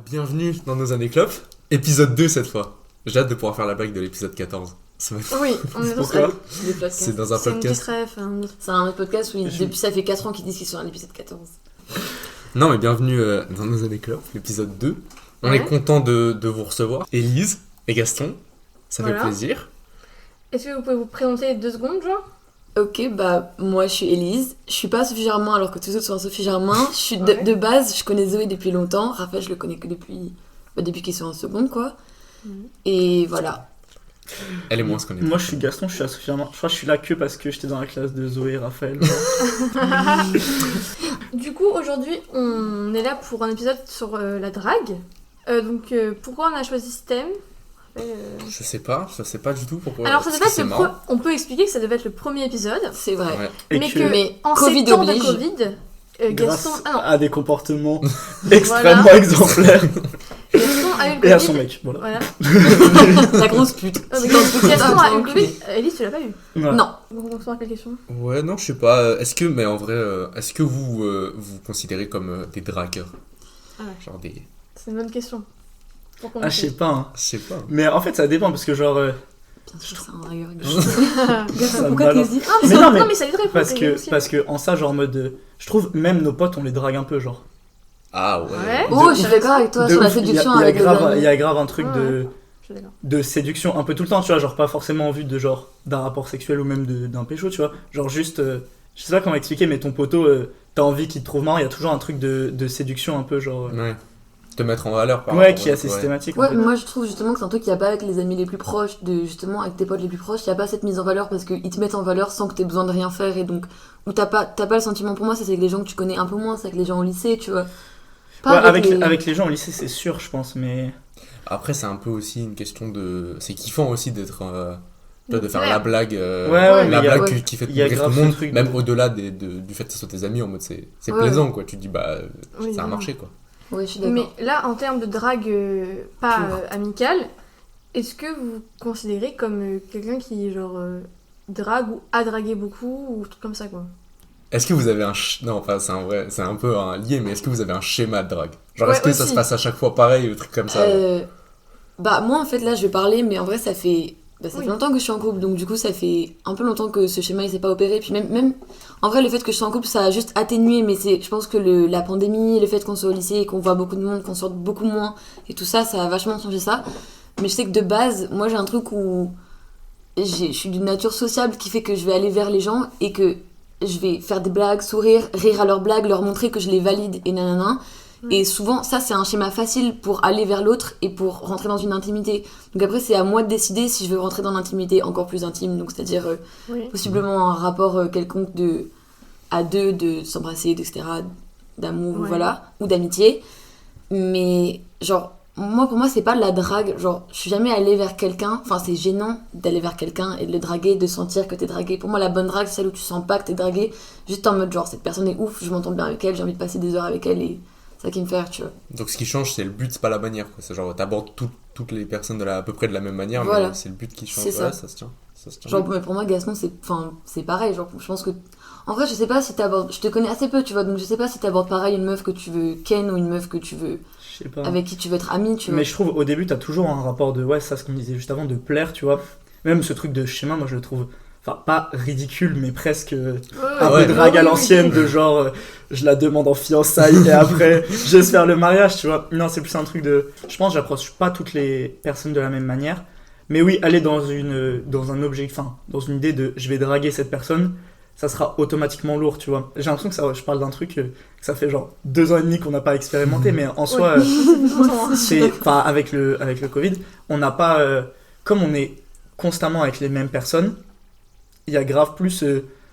Bienvenue dans nos années clopes, épisode 2 cette fois. J'ai hâte de pouvoir faire la blague de l'épisode 14. Oui, on est Pourquoi dans C'est dans un podcast. C'est un autre podcast où depuis ça fait 4 ans qu'ils disent qu'ils sont à l'épisode 14. Non mais bienvenue dans nos années clopes, l'épisode 2. On est content de vous recevoir. Élise et Gaston, ça fait plaisir. Est-ce que vous pouvez vous présenter 2 secondes, genre? Ok, bah moi je suis Élise, je suis pas Sophie Germain alors que tous les autres sont Sophie Germain. Je suis de base, je connais Zoé depuis longtemps, Raphaël je le connais que depuis qu'ils sont en seconde quoi. Et voilà. Elle et moi on se connaît. Moi je suis Gaston, je suis à Sophie Germain. Je crois que je suis là que parce que j'étais dans la classe de Zoé et Raphaël. Du coup aujourd'hui on est là pour un épisode sur la drague. Donc pourquoi on a choisi ce thème? Je sais pas du tout pourquoi. Alors ça devait être on peut expliquer que ça devait être le premier épisode. C'est vrai. Ouais. Mais en Covid ces temps oblige. de Covid, Gaston a des comportements extrêmement exemplaires. Gaston a eu le Covid. Et à son mec, voilà. La grosse pute. Gaston a eu le Covid. Élise tu l'as pas eu? Ouais. Non. Donc on se pose quelle question? Ouais non je sais pas. Est-ce que vous vous considérez comme des dragueurs? Ouais. Genre des. C'est une bonne question. Je sais pas. Hein. Je sais pas. Mais en fait ça dépend parce que genre. Bien sûr c'est un dragueur. Ça Pourquoi tu le dis? Mais ça lui répond. parce que en ça genre en mode. Je trouve même nos potes on les drague un peu genre. Ah ouais. Oh je suis d'accord avec toi sur la séduction avec le dernier. Il y a grave un truc Ouais. de séduction un peu tout le temps, tu vois, genre pas forcément en vue de genre d'un rapport sexuel ou même d'un pécho, tu vois, genre juste, je sais pas comment expliquer, mais ton poteau, t'as envie qu'il te trouve marrant, il y a toujours un truc de séduction un peu genre... Ouais. Te mettre en valeur par ouais, rapport qui est assez systématique. Ouais, moi je trouve justement que c'est un truc qu'il n'y a pas avec les amis les plus proches, justement avec tes potes les plus proches, il n'y a pas cette mise en valeur parce qu'ils te mettent en valeur sans que t'aies besoin de rien faire et donc, où t'as pas le sentiment pour moi, c'est avec les gens que tu connais un peu moins, c'est avec les gens au lycée, tu vois. Pas avec les gens au lycée, c'est sûr, je pense, mais... Après, c'est un peu aussi une question de... C'est kiffant aussi d'être... de faire la blague, la blague qui fait rire tout le monde, truc même au-delà du fait que ce soit tes amis, en mode c'est plaisant, quoi. Tu te dis, ça a marché, quoi. Ouais, je suis d'accord. Mais là, en termes de drague pas amicale, est-ce que vous vous considérez comme quelqu'un qui, genre, drague ou a dragué beaucoup, ou tout comme ça, quoi? Est-ce que vous avez non, enfin, c'est un peu lié, mais est-ce que vous avez un schéma de drague? Genre, est-ce que ça se passe à chaque fois pareil, ou truc comme ça? Bah, moi, en fait, là, je vais parler, mais en vrai, ça fait longtemps que je suis en couple, donc du coup, ça fait un peu longtemps que ce schéma, il s'est pas opéré. Puis même en vrai, le fait que je sois en couple, ça a juste atténué, mais je pense que la pandémie, le fait qu'on soit au lycée, qu'on voit beaucoup de monde, qu'on sorte beaucoup moins, et tout ça, ça a vachement changé ça. Mais je sais que de base, moi, j'ai un truc où je suis d'une nature sociable qui fait que je vais aller vers les gens et que je vais faire des blagues, sourire, rire à leurs blagues, leur montrer que je les valide et nanana. Et souvent, ça, c'est un schéma facile pour aller vers l'autre et pour rentrer dans une intimité. Donc après, c'est à moi de décider si je veux rentrer dans l'intimité encore plus intime, donc c'est-à-dire possiblement un rapport quelconque à deux, de s'embrasser, etc., d'amour, voilà, ou d'amitié. Mais genre, pour moi, c'est pas de la drague. Genre, je suis jamais allée vers quelqu'un. Enfin, c'est gênant d'aller vers quelqu'un et de le draguer, de sentir que t'es dragué. Pour moi, la bonne drague, c'est celle où tu sens pas que t'es dragué. Juste en mode, genre, cette personne est ouf, je m'entends bien avec elle, j'ai envie de passer des heures avec elle et c'est ça qui me fait rire, tu vois. Donc, ce qui change, c'est le but, c'est pas la manière, quoi. C'est genre, t'abordes toutes les personnes à peu près de la même manière, mais c'est le but qui change. C'est ça. Ouais, ça se tient. Genre, mais pour moi, Gaston, c'est pareil. Genre, je pense que. En vrai, je sais pas si t'abordes. Je te connais assez peu, tu vois, donc je sais pas si t'abordes pareil une meuf que tu veux ken ou une meuf que tu veux. Je sais pas. Avec qui tu veux être ami, tu vois. Mais je trouve au début, t'as toujours un rapport de. Ouais, ça, ce qu'on disait juste avant, de plaire, tu vois. Même ce truc de schéma, moi je le trouve. Enfin, pas ridicule, mais presque un peu drague à l'ancienne, de genre, je la demande en fiançailles et après, j'espère le mariage, tu vois. Non, c'est plus un truc de... Je pense que j'approche pas toutes les personnes de la même manière. Mais oui, aller dans un objectif, enfin, dans une idée de je vais draguer cette personne, ça sera automatiquement lourd, tu vois. J'ai l'impression que je parle d'un truc que ça fait genre 2 ans et demi qu'on n'a pas expérimenté, mais en soi, enfin, avec le Covid, on n'a pas... comme on est constamment avec les mêmes personnes, il y a grave plus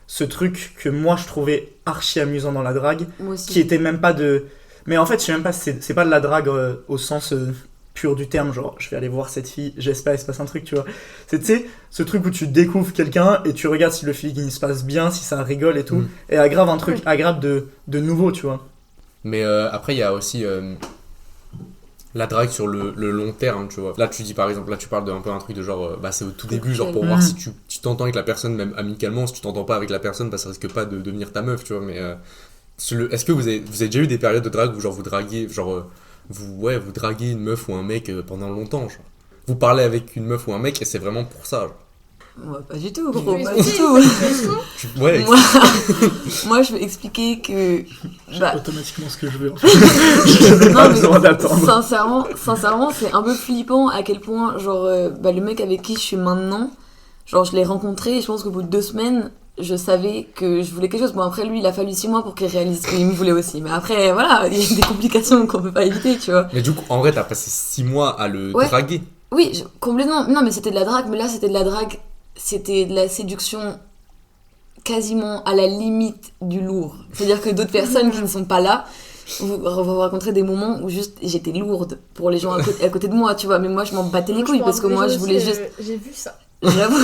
ce truc que moi je trouvais archi amusant dans la drague, qui était même pas de... Mais en fait, je sais même pas, c'est pas de la drague au sens pur du terme, genre je vais aller voir cette fille, j'espère qu'il se passe un truc, tu vois. C'est, tu sais, ce truc où tu découvres quelqu'un et tu regardes si le feeling se passe bien, si ça rigole et tout, et aggrave un truc aggrave de nouveau, tu vois. Mais après, il y a aussi... la drague sur le long terme, tu vois. Là, tu dis par exemple, là tu parles d'un peu un truc de genre, c'est au tout début, genre pour voir si tu t'entends avec la personne, même amicalement, si tu t'entends pas avec la personne, ça risque pas de devenir ta meuf, tu vois. Mais est-ce que vous avez déjà eu des périodes de drague où genre vous draguiez, genre vous draguez une meuf ou un mec pendant longtemps, genre. Vous parlez avec une meuf ou un mec et c'est vraiment pour ça, genre. Ouais, pas du tout, gros, Tu pas peux du expliquer tout. cette situation Ouais, Moi, je vais expliquer que. Bah, Automatiquement ce que je veux. En fait. Je n'ai pas non, besoin mais d'attendre. sincèrement, c'est un peu flippant à quel point, genre, le mec avec qui je suis maintenant, genre, je l'ai rencontré et je pense qu'au bout de 2 semaines, je savais que je voulais quelque chose. Bon, après, lui, il a fallu 6 mois pour qu'il réalise qu'il me voulait aussi. Mais après, voilà, il y a des complications qu'on peut pas éviter, tu vois. mais du coup, en vrai, t'as passé 6 mois à le Ouais. draguer. Oui, complètement. Non, mais c'était de la drague, mais là, c'était de la drague. C'était de la séduction quasiment à la limite du lourd. C'est-à-dire que d'autres personnes qui ne sont pas là vous rencontrez des moments où juste j'étais lourde pour les gens à côté de moi, tu vois. Mais moi, je m'en battais les couilles parce que moi, je voulais juste. J'ai vu ça. J'avoue,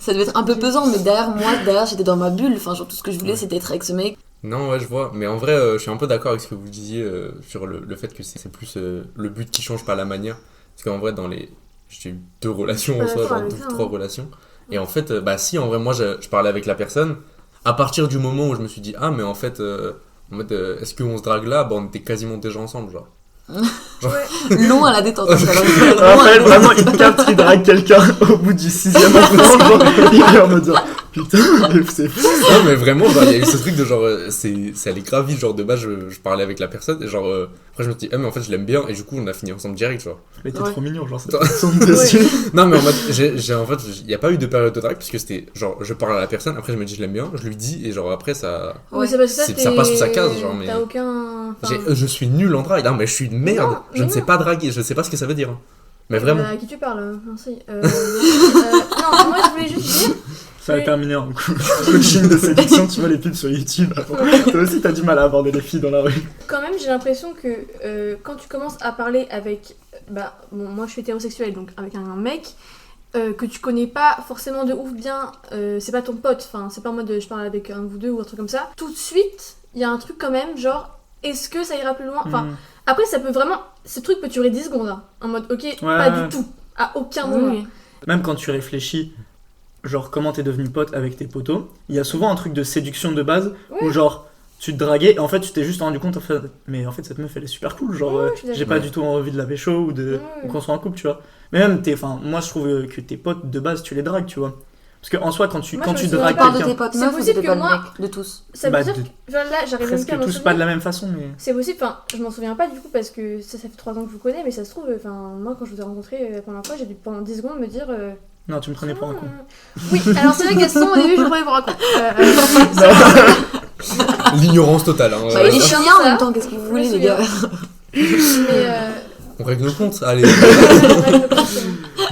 ça devait être un peu pesant, mais derrière, j'étais dans ma bulle. Enfin, genre, tout ce que je voulais, c'était être avec ce mec. Non, ouais, je vois. Mais en vrai, je suis un peu d'accord avec ce que vous disiez sur le fait que c'est plus le but qui change, pas la manière. Parce qu'en vrai, j'ai eu 2 relations en soi, genre 3 relations. Et en fait, bah si, en vrai, moi, je parlais avec la personne. À partir du moment où je me suis dit, ah, mais en fait, est-ce qu'on se drague là? Bah, on était quasiment déjà ensemble, genre. Long à la détente. En fait, vraiment, il capte qu'il drague quelqu'un au bout du 6e instant. Il est en mode genre, putain, c'est fou. Non, mais vraiment, genre, il y a eu ce truc de genre, ça allait grave vite, genre de base, je parlais avec la personne, et genre, après je me suis dit, mais en fait, je l'aime bien, et du coup, on a fini ensemble direct, genre. Mais t'es Ouais. trop mignon, genre, ça son dessus. Non, mais en mode, en fait, il n'y a pas eu de période de drague, puisque c'était genre, je parle à la personne, après je me dis, je l'aime bien, je lui dis, et genre, après, ça. Ouais. c'est parce que Ça passe sous sa case, genre, mais. T'as aucun. Enfin, Je suis nul en drague, non, mais je suis une merde, Non, je ne mais sais non. pas draguer, je sais pas ce que ça veut dire. Mais vraiment. À qui tu parles Merci. Non, moi je voulais juste dire. Ça va terminer en coaching de séduction, tu vois les pubs sur YouTube. Toi aussi, t'as du mal à aborder les filles dans la rue. Quand même, j'ai l'impression que quand tu commences à parler avec. Bah, bon, moi je suis hétérosexuelle, donc avec un mec. Que tu connais pas forcément de ouf bien, c'est pas ton pote, enfin c'est pas en mode je parle avec un de vous deux ou un truc comme ça. Tout de suite, il y a un truc quand même, genre, est-ce que ça ira plus loin? Enfin, après ça peut vraiment, ce truc peut durer 10 secondes, hein, en mode ok, pas du tout, à aucun moment. Oui. Même quand tu réfléchis, genre comment t'es devenu pote avec tes potos, il y a souvent un truc de séduction de base où Ouais. genre tu te draguais et en fait tu t'es juste rendu compte en fait, mais en fait cette meuf elle est super cool, genre Ouais, je suis d'accord. j'ai pas du tout envie de la pécho ou ou qu'on soit en couple, tu vois. Mais même moi je trouve que tes potes de base tu les dragues, tu vois. Parce que en soi quand tu Moi, quand je tu me souviens dragues Tu parles de quelqu'un, tes potes C'est meufs ou de possible tes que potes moi- mecs? De tous. Ça veut Bah, dire de- que, enfin, là j'arrive même presque plus à m'en tous souvenir. pas de la même façon, mais C'est possible, enfin, je m'en souviens pas du coup parce que ça fait 3 ans que je vous connais, mais ça se trouve, enfin, moi quand je vous ai rencontré la première fois, j'ai dû pendant 10 secondes me dire. non, tu me prenais pour un con. Oui, alors c'est vrai, Gaston, au début je me prenais pour un con. L'ignorance totale, hein. Bah, il est ça. chien en même temps, qu'est-ce que vous voulez, Je me les gars? Mais. On règle nos comptes, allez.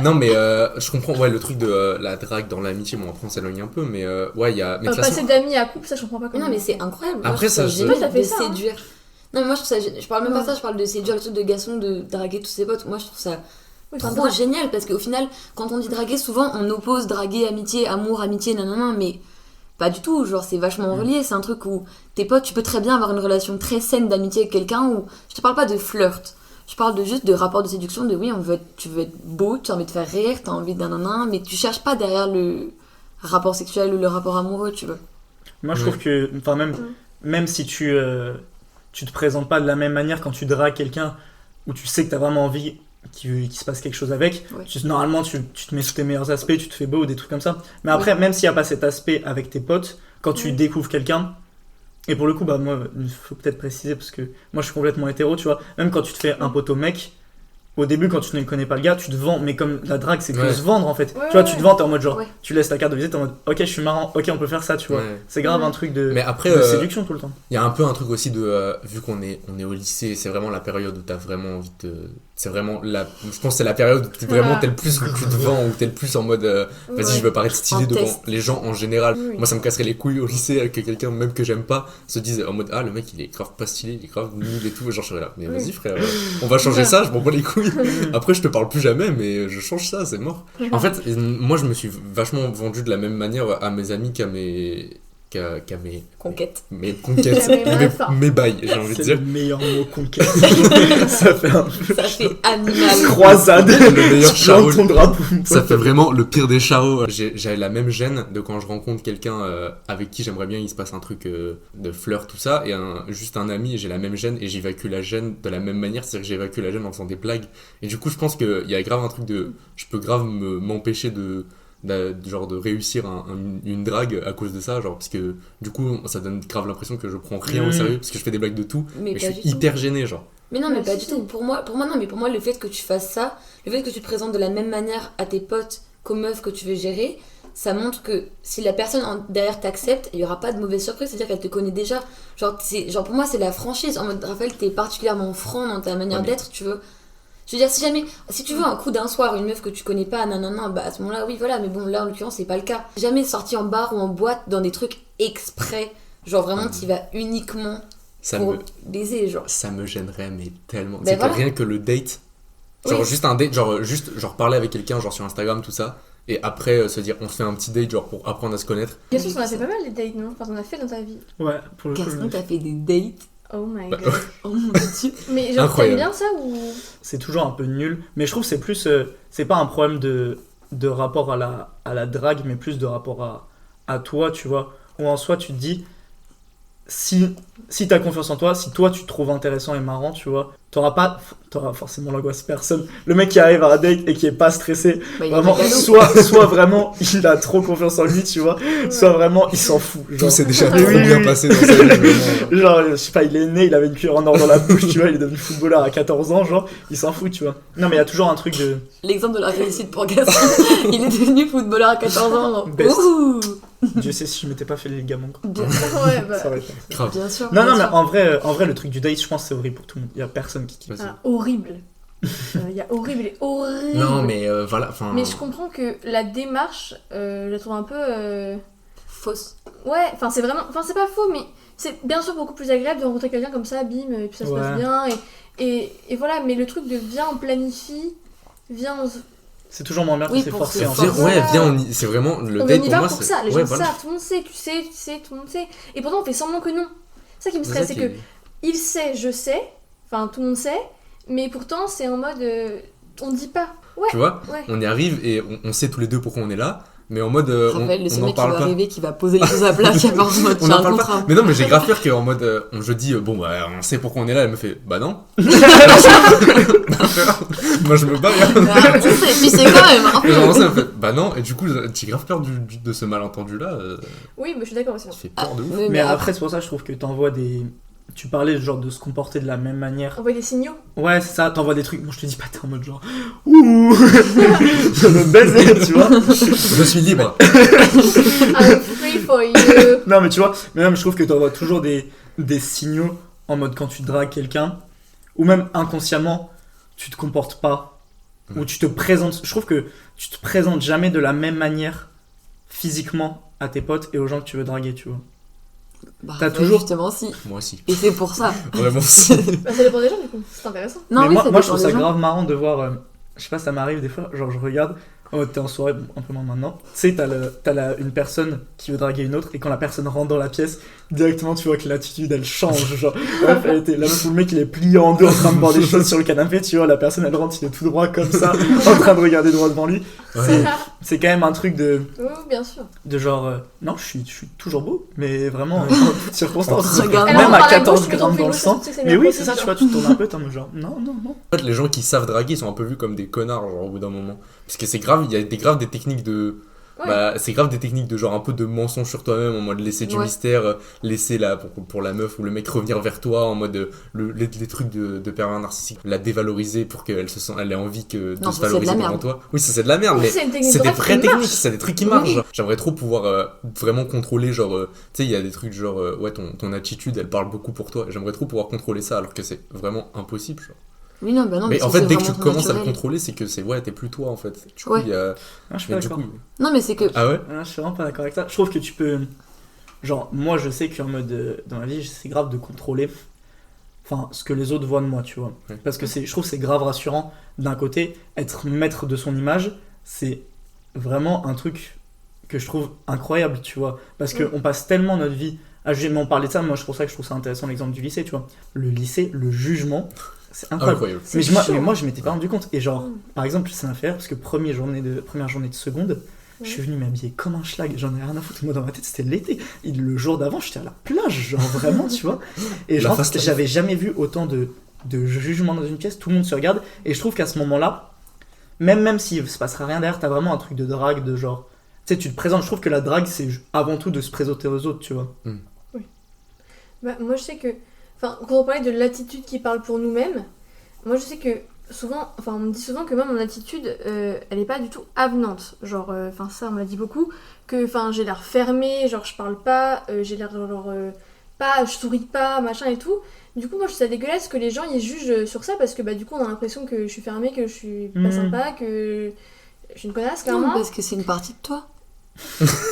Non, mais je comprends, ouais, le truc de la drague dans l'amitié, bon, après on s'éloigne un peu, mais ouais, il y a. Mais de toute façon, Passer d'amis à couple, ça je comprends pas comment. Non, mais c'est incroyable. Moi, Après, je trouve ça, génial Toi, t'as fait de ça, hein. séduire. Non, mais moi, je trouve ça génial. Je parle même pas Non. de ça, je parle de séduire le truc de Gaston, de draguer tous ses potes. Moi, je trouve ça Oui, trop enfin, génial parce qu'au final, quand on dit draguer, souvent on oppose draguer, amitié, amour, amitié, nanana, mais pas du tout. Genre, c'est vachement relié. C'est un truc où tes potes, tu peux très bien avoir une relation très saine d'amitié avec quelqu'un où je te parle pas de flirt. Je parle de juste de rapport de séduction, de oui, tu veux être beau, tu as envie de faire rire, tu as envie d'un nanan, mais tu cherches pas derrière le rapport sexuel ou le rapport amoureux, tu vois. Moi je trouve que enfin même si tu te présentes pas de la même manière quand tu dragues quelqu'un où tu sais que t'as vraiment envie qu'il se passe quelque chose avec, Ouais. normalement tu te mets sous tes meilleurs aspects, tu te fais beau ou des trucs comme ça. Mais après, même s'il n'y a pas cet aspect avec tes potes, quand tu Ouais. découvres quelqu'un, et pour le coup, bah moi, il faut peut-être préciser parce que moi je suis complètement hétéro, tu vois. Même quand tu te fais un poteau mec, au début quand tu ne connais pas le gars, tu te vends, mais comme la drague c'est que Ouais. se vendre en fait. Ouais, tu vois, ouais. tu te vends, t'es en mode genre, Ouais. tu laisses ta carte de visite en mode ok, je suis marrant, ok, on peut faire ça, tu vois. Ouais. C'est grave Ouais. un truc de, Mais après, de séduction tout le temps. il y a un peu un truc aussi de vu qu'on est au lycée, c'est vraiment la période où t'as vraiment envie de c'est vraiment la je pense que c'est la période où Voilà. t'es le plus où tu te vends, où t'es le plus en mode vas-y, Ouais. je veux paraître stylé En devant test. les gens en général. Oui. Moi ça me casserait les couilles au lycée que quelqu'un même que j'aime pas se dise en mode ah le mec il est grave pas stylé, il est grave nul et tout, genre je serais là mais Oui. vas-y frère, on va changer ça, je m'en bats les couilles. Après je te parle plus jamais mais je change ça, c'est mort. En fait, moi je me suis vachement vendu de la même manière à mes amis qu'à mes Conquête. conquêtes, mes bails, j'ai envie de C'est dire. le meilleur mot conquête. Ça fait un peu Ça fait animal. croisade. Le meilleur Tu plantes charol. ton drapeau. Ça fait vraiment le pire des charros. J'ai la même gêne de quand je rencontre quelqu'un avec qui j'aimerais bien il se passe un truc de flirt, tout ça, et juste un ami, et j'ai la même gêne, et j'évacue la gêne de la même manière, c'est-à-dire que j'évacue la gêne en faisant des blagues. Et du coup, je pense qu'il y a grave un truc de... Je peux grave m'empêcher de réussir une drague à cause de ça, genre, parce que du coup, ça donne grave l'impression que je prends rien au sérieux, parce que je fais des blagues de tout, mais je suis hyper gêné, genre. Mais non, mais Ouais, pas si, du tout. Pour moi, non, mais pour moi, le fait que tu fasses ça, le fait que tu te présentes de la même manière à tes potes qu'aux meufs que tu veux gérer, ça montre que si la personne derrière t'accepte, il y aura pas de mauvaise surprise, c'est-à-dire qu'elle te connaît déjà. Genre pour moi, c'est la franchise. En mode, Raphaël, t'es particulièrement franc dans ta manière d'être, tu veux. Je veux dire, si tu veux un coup d'un soir, une meuf que tu connais pas, nanana, bah à ce moment-là, oui, voilà, mais bon, là en l'occurrence, c'est pas le cas. Jamais sorti en bar ou en boîte dans des trucs exprès. Genre vraiment, t'y vas uniquement pour baiser, genre. Ça me gênerait, mais tellement. Ben C'est voilà. que rien que le date, genre Oui. juste un date, genre parler avec quelqu'un, genre sur Instagram, tout ça, et après se dire on fait un petit date, genre pour apprendre à se connaître. Bien sûr, on a fait pas mal les dates, non? Enfin, on a fait dans ta vie. Ouais, pour le coup, Gaston, t'as fait des dates. Oh my Bah, god. Oh mon dieu. Mais genre, Incroyable. t'aimes bien ça ou. c'est toujours un peu nul. Mais je trouve que c'est plus. C'est pas un problème de rapport à la drague, mais plus de rapport à toi, tu vois. Où en soi, tu te dis, si t'as confiance en toi, si toi tu te trouves intéressant et marrant, tu vois, t'auras forcément l'angoisse personne. Le mec qui arrive à un date et qui est pas stressé, Bah, il vraiment, est pas soit vraiment il a trop confiance en lui, tu vois, soit vraiment il s'en fout. Tout Genre, s'est déjà Oui, trop oui, bien oui. passé dans sa vie, vraiment. genre, je sais pas, il est né, il avait une cuillère en or dans la bouche, tu vois, il est devenu footballeur à 14 ans, genre, il s'en fout, tu vois. Non, mais il y a toujours un truc de. L'exemple de la réussite pour Gaston. Il est devenu footballeur à 14 ans. Genre, Best. ouh. Dieu sait si je m'étais pas fait les ligaments. Bien, Ouais, bah. Ça aurait été. Grave. bien sûr. Non, bien non, mais sûr. en vrai, le truc du date, je pense que c'est horrible pour tout le monde. Il y a personne qui kiffe. Vas-y. Ah, horrible. Il y a horrible et horrible. Non, mais voilà, enfin. Mais je comprends que la démarche, je la trouve un peu. Fausse. Ouais, enfin c'est vraiment. Enfin c'est pas faux, mais c'est bien sûr beaucoup plus agréable de rencontrer quelqu'un comme ça, bim, et puis ça se passe Ouais. bien. Et voilà, mais le truc de viens, on planifie, viens, on se. C'est toujours moins bien quand Oui, c'est pour forcé se en forcer. fait. Ouais, Voilà. viens, c'est vraiment le On date y pour va moi. pour c'est... ça, les ouais, gens voilà. savent, tout le monde sait, tu sais, tout le monde sait. Et pourtant on fait semblant que non. C'est ça qui me C'est stresse, ça c'est qui que est- il sait, je sais, enfin tout le monde sait, mais pourtant c'est en mode. On dit pas. Ouais, Tu vois, ouais. on y arrive et on sait tous les deux pourquoi on est là, mais en mode Raphaël, le seul on n'en mec qui parle va pas. arriver, qui va poser les choses à plat, qui va en mode On j'ai n'en un parle contrat. pas. Mais non, mais j'ai grave peur qu'en mode je dis bon bah on sait pourquoi on est là, elle me fait bah non. Moi je me barre. Ah, on sait, tu sais quand même. Hein. Et genre ça me fait bah non, et du coup j'ai grave peur de ce malentendu là, Oui, mais je suis d'accord aussi. qui fait peur de ouf. Oui, Mais après, c'est pour ça que je trouve que t'envoies des. Tu parlais genre de se comporter de la même manière. Envoyer des signaux. Ouais, c'est ça, t'envoies des trucs. Moi, je te dis pas, t'es en mode genre. Ouh je me baiser, tu vois. Je suis libre. I'm free for you. Non, mais tu vois, mais même je trouve que t'envoies toujours des signaux en mode quand tu dragues quelqu'un, ou même inconsciemment, tu te comportes pas, ou tu te présentes. Je trouve que tu te présentes jamais de la même manière physiquement à tes potes et aux gens que tu veux draguer, tu vois. Bah, T'as Raphaël, toujours- Justement, si. Moi aussi. Et c'est pour ça. Vraiment si. Bah, ça dépend des gens du coup, c'est intéressant. Non, mais oui, moi, ça moi je dépend trouve ça des gens. grave marrant de voir. Je sais pas, ça m'arrive des fois, genre je regarde, oh, t'es en soirée, bon, un peu moins maintenant. Tu sais, t'as une personne qui veut draguer une autre, et quand la personne rentre dans la pièce, directement tu vois que l'attitude elle change. Genre, bref, elle était, la meuf ou le mec il est plié en deux en train de boire des choses sur le canapé, tu vois, la personne elle rentre, il est tout droit comme ça, en train de regarder droit devant lui. Ouais. C'est quand même un truc de Bien sûr. genre, non, je suis toujours beau, mais vraiment, en toutes circonstances. Regarde, Même Alors, à par la 14 bouche, mais grammes t'en fais dans le une sang. autre, tu sais que c'est Mais bien oui, possible, c'est ça, tu genre. vois, tu te tournes un peu, t'es en mode genre, non. En fait, les gens qui savent draguer sont un peu vus comme des connards, genre, au bout d'un moment. Parce que c'est grave, il y a des techniques de. Ouais. Bah, c'est grave des techniques de genre un peu de mensonge sur toi-même, en mode laisser du Ouais. mystère, laisser pour la meuf ou le mec revenir vers toi, en mode les trucs de pervers narcissique, la dévaloriser pour qu'elle elle ait envie de Non, se ça, c'est de la valoriser devant merde. toi. Oui, ça c'est de la merde, Oui, mais c'est une technique c'est de des drague vraies qui techniques, marche. c'est des trucs qui marchent. genre. J'aimerais trop pouvoir vraiment contrôler, genre, tu sais, il y a des trucs genre, ouais, ton attitude, elle parle beaucoup pour toi. J'aimerais trop pouvoir contrôler ça, alors que c'est vraiment impossible. Genre. Oui, non, bah non. Mais en ça, fait, c'est dès que tu vraiment commences à le naturel. contrôler, c'est que c'est, ouais, t'es plus toi en fait. Du coup, Ouais. il y a. Ah, je suis Mais pas du d'accord. coup. Non, mais c'est que. Ah ouais? Ah, je suis vraiment pas d'accord avec ça. Je trouve que tu peux. Genre, moi je sais qu'en mode. Dans la vie, c'est grave de contrôler. Enfin, ce que les autres voient de moi, tu vois. Ouais. Parce que je trouve que c'est grave rassurant. D'un côté, être maître de son image, c'est vraiment un truc que je trouve incroyable, tu vois. Parce qu'on passe tellement notre vie à juger. Mais on parlait de ça, moi c'est pour ça que je trouve ça intéressant l'exemple du lycée, tu vois. Le lycée, le jugement, c'est incroyable. Mais moi je m'étais pas rendu compte. Et genre, par exemple, ça m'a fait rire parce que première journée de seconde, je suis venu m'habiller comme un schlag, j'en ai rien à foutre. Moi dans ma tête c'était l'été. Et le jour d'avant j'étais à la plage, genre vraiment, tu vois. Et genre j'avais jamais vu autant de jugement dans une pièce, tout le monde se regarde. Et je trouve qu'à ce moment-là, même s'il se passera rien derrière, t'as vraiment un truc de drague, de genre. Tu sais, tu te présentes. Je trouve que la drague c'est avant tout de se présenter aux autres, tu vois. Oui. Bah, moi je sais que. Enfin, quand on parlait de l'attitude qui parle pour nous-mêmes, moi je sais que. Souvent, enfin on me dit souvent que même mon attitude elle est pas du tout avenante, genre enfin ça on me l'a dit beaucoup, que enfin j'ai l'air fermée, genre je parle pas, j'ai l'air genre pas, je souris pas, machin et tout. Du coup moi je trouve ça dégueulasse que les gens ils jugent sur ça parce que bah du coup on a l'impression que je suis fermée, que je suis pas sympa, que je suis une connasse clairement. Non parce que c'est une partie de toi.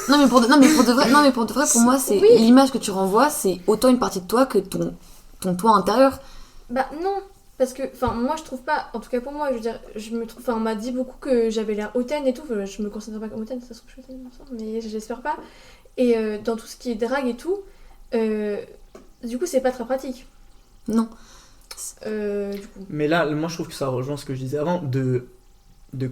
non mais pour de vrai pour moi c'est l'image que tu renvoies, c'est autant une partie de toi que ton toi intérieur. Bah non. Parce que, enfin, moi je trouve pas, en tout cas pour moi, je veux dire, je me trouve, enfin, on m'a dit beaucoup que j'avais l'air hautaine et tout, je me considère pas comme hautaine, ça se trouve que je suis hautaine, mais j'espère pas. Et dans tout ce qui est drague et tout, du coup, c'est pas très pratique. Non. Du coup. Mais là, moi je trouve que ça rejoint ce que je disais avant, de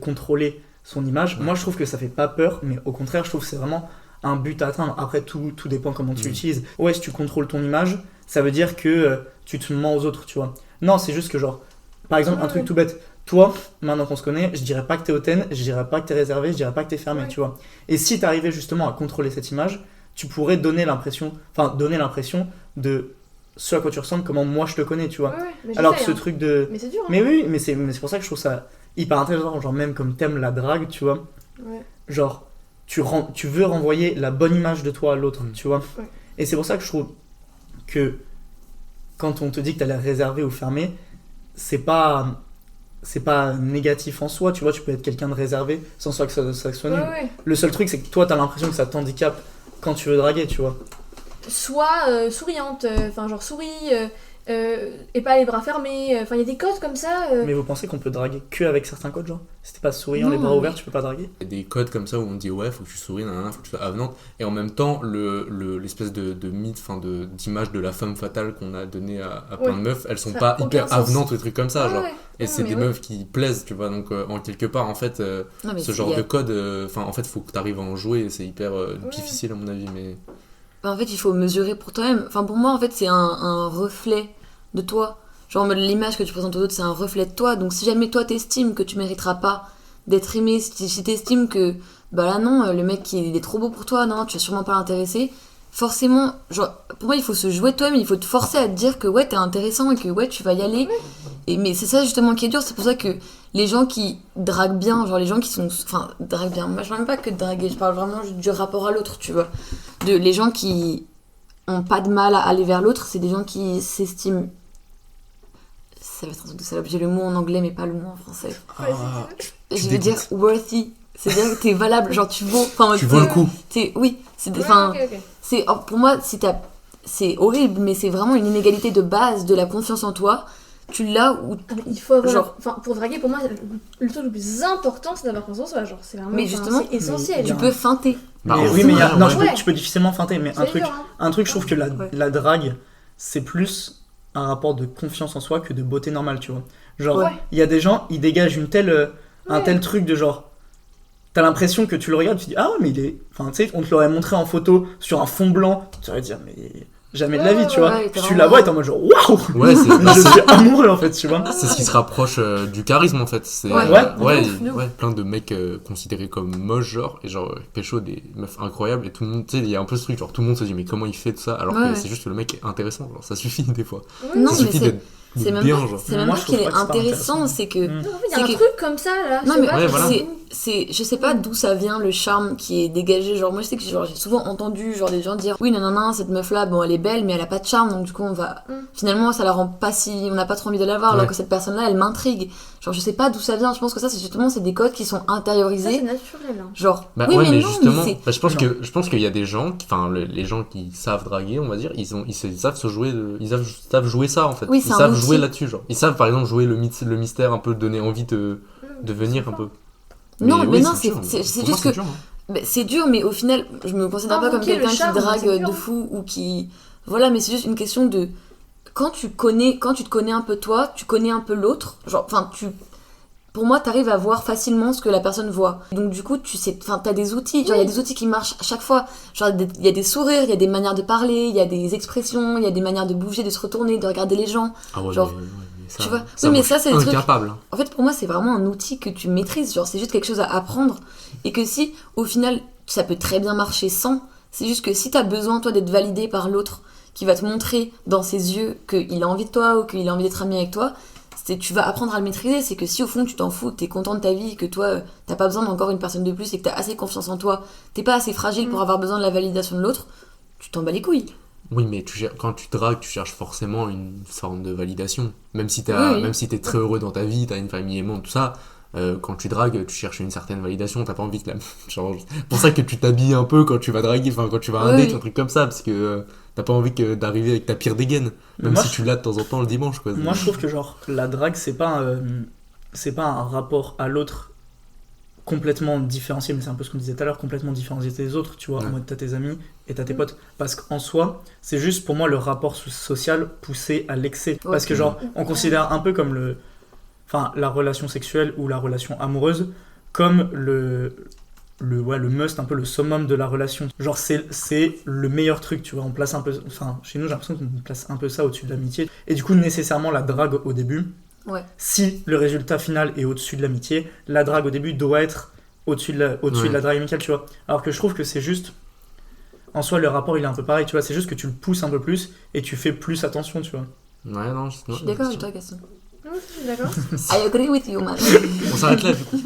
contrôler son image. Moi je trouve que ça fait pas peur, mais au contraire, je trouve que c'est vraiment un but à atteindre. Après, tout dépend comment tu l'utilises. Ouais, si tu contrôles ton image, ça veut dire que tu te mens aux autres, tu vois. Non, c'est juste que genre, par exemple, un truc tout bête. Toi, maintenant qu'on se connaît, je dirais pas que t'es hautaine, je dirais pas que t'es réservée, je dirais pas que t'es fermée, tu vois. Et si t'arrivais justement à contrôler cette image, tu pourrais donner l'impression de ce à quoi tu ressembles, comment moi je te connais, tu vois. Alors que ce truc de... Mais c'est dur, hein. Mais oui, mais c'est pour ça que je trouve ça hyper intéressant, genre même comme t'aimes la drague, tu vois. Genre, tu veux renvoyer la bonne image de toi à l'autre, tu vois. Et c'est pour ça que je trouve que quand on te dit que t'as l'air réservé ou fermé, c'est pas négatif en soi, tu vois, tu peux être quelqu'un de réservé sans que ça soit nul. Le seul truc c'est que toi t'as l'impression que ça t'handicape quand tu veux draguer, tu vois. Soit souriante, enfin genre souris, et pas les bras fermés, enfin il y a des codes comme ça. Mais vous pensez qu'on peut draguer que avec certains codes, genre si t'es pas souriant, les bras ouverts, tu peux pas draguer? Il y a des codes comme ça où on dit ouais, faut que tu souris, faut que tu sois avenante, et en même temps l'espèce de mythe, enfin d'image de la femme fatale qu'on a donné à plein de meufs, elles sont ça pas hyper sens. avenantes ou des trucs comme ça, genre. Et Non, c'est des meufs qui plaisent, tu vois, donc en quelque part en fait ce genre de code, en fait faut que t'arrives à en jouer, et c'est hyper difficile à mon avis, mais... En fait il faut mesurer pour toi-même, enfin pour moi en fait c'est un reflet de toi, genre en mode l'image que tu présentes aux autres c'est un reflet de toi, donc si jamais toi t'estimes que tu mériteras pas d'être aimé, si t'estimes que bah là non, le mec il est trop beau pour toi, non tu vas sûrement pas l'intéresser, forcément, genre pour moi il faut se jouer toi-même, il faut te forcer à te dire que ouais t'es intéressant et que ouais tu vas y aller. Et mais c'est ça justement qui est dur, c'est pour ça que les gens qui draguent bien, genre les gens qui sont, enfin draguent bien, moi je parle même pas que de draguer, je parle vraiment du rapport à l'autre, tu vois, les gens qui ont pas de mal à aller vers l'autre, c'est des gens qui s'estiment, ça va être un truc de salope, j'ai le mot en anglais mais pas le mot en français, je vais dire worthy, c'est-à-dire que t'es valable, genre tu vaux, tu vaux le coup, oui, c'est c'est pour moi c'est horrible, mais c'est vraiment une inégalité de base de la confiance en toi. Tu l'as ou il faut avoir genre pour draguer, pour moi le truc le plus important c'est d'avoir confiance en soi, genre c'est vraiment mais justement c'est essentiel. Tu peux feinter. Tu peux difficilement feinter, mais un truc je trouve que la drague c'est plus un rapport de confiance en soi que de beauté normale, tu vois. Genre il y a des gens, ils dégagent un tel truc de genre, t'as l'impression que tu le regardes, tu te dis ah ouais mais il est, enfin tu sais, on te l'aurait montré en photo sur un fond blanc, tu vas te dire mais jamais de la vie, tu vois. Puis tu la vois et t'es en mode genre waouh, je suis amoureux en fait, tu vois. C'est ce qui se rapproche du charisme en fait. C'est plein de mecs considérés comme moches, genre, et genre pécho des meufs incroyables, et tout le monde, tu sais, il y a un peu ce truc, genre tout le monde se dit mais comment il fait tout ça, alors que c'est juste que le mec est intéressant, genre ça suffit des fois. Non, ça suffit d'être c'est même bien, pas, genre. c'est même pas qu'il est intéressant, c'est que il y a un truc comme ça là. Non mais c'est je sais pas d'où ça vient le charme qui est dégagé, genre moi je sais que genre j'ai souvent entendu genre des gens dire oui non cette meuf là bon elle est belle mais elle a pas de charme, donc du coup on va finalement ça la rend pas si, on n'a pas trop envie de la voir alors que cette personne là elle m'intrigue, genre je sais pas d'où ça vient, je pense que ça c'est justement c'est des codes qui sont intériorisés, ça, c'est naturel hein. Genre mais justement je pense qu'il y a des gens les gens qui savent draguer, on va dire, ils savent se jouer ils savent jouer ça en fait, ils savent jouer là-dessus, genre ils savent par exemple jouer le mystère, un peu donner envie de venir un peu. Non, mais non, c'est juste que Bah, c'est dur, mais au final, je me considère pas comme Invoquer quelqu'un le charme, qui drague c'est dur. de fou ou qui. Voilà, mais c'est juste une question de. Quand tu te connais un peu toi, tu connais un peu l'autre. Genre, enfin, pour moi, t'arrives à voir facilement ce que la personne voit. Donc, du coup, tu sais. Enfin, t'as des outils. Genre, il y a des outils qui marchent à chaque fois. Genre, il y a des sourires, il y a des manières de parler, il y a des expressions, il y a des manières de bouger, de se retourner, de regarder les gens. Ah ouais, Genre, mais ça, tu vois. ça, Oui, mais moi, ça, je c'est suis des trucs. incapable. En fait, pour moi, c'est vraiment un outil que tu maîtrises. Genre, c'est juste quelque chose à apprendre. Et que si, au final, ça peut très bien marcher sans, c'est juste que si t'as besoin, toi, d'être validé par l'autre, qui va te montrer dans ses yeux qu'il a envie de toi ou qu'il a envie d'être ami avec toi, tu vas apprendre à le maîtriser. C'est que si, au fond, tu t'en fous, que t'es content de ta vie, que toi, t'as pas besoin d'encore une personne de plus et que t'as assez confiance en toi, t'es pas assez fragile pour avoir besoin de la validation de l'autre, tu t'en bats les couilles. Oui, mais quand tu dragues, tu cherches forcément une forme de validation. Même si Oui. même si t'es très heureux dans ta vie, t'as une famille aimante, tout ça, quand tu dragues, tu cherches une certaine validation, t'as pas envie que genre, c'est pour ça que tu t'habilles un peu quand tu vas draguer, enfin quand tu vas à un Oui. date, un truc comme ça, parce que t'as pas envie d'arriver avec ta pire dégaine, même Moi, si tu l'as de temps en temps le dimanche, quoi. Moi, je trouve que genre la drague, c'est pas un rapport à l'autre complètement différencié, mais c'est un peu ce qu'on disait tout à l'heure, complètement différencié des autres, tu vois, Ouais. en mode t'as tes amis et t'as tes potes. Parce qu'en soi, c'est juste pour moi le rapport social poussé à l'excès. Parce que genre, on considère un peu comme la relation sexuelle ou la relation amoureuse comme le must, un peu le summum de la relation. Genre, c'est le meilleur truc, tu vois. On place un peu. Enfin, chez nous, j'ai l'impression qu'on place un peu ça au-dessus de l'amitié. Et du coup, nécessairement, la drague au début, si le résultat final est au-dessus de l'amitié, la drague au début doit être au-dessus de la drague amicale, tu vois. Alors que je trouve que c'est juste. En soi, le rapport, il est un peu pareil, tu vois. C'est juste que tu le pousses un peu plus et tu fais plus attention, tu vois. Ouais, non, Je suis d'accord avec toi, Gaston. D'accord. I agree with you, man. On s'arrête là, du coup.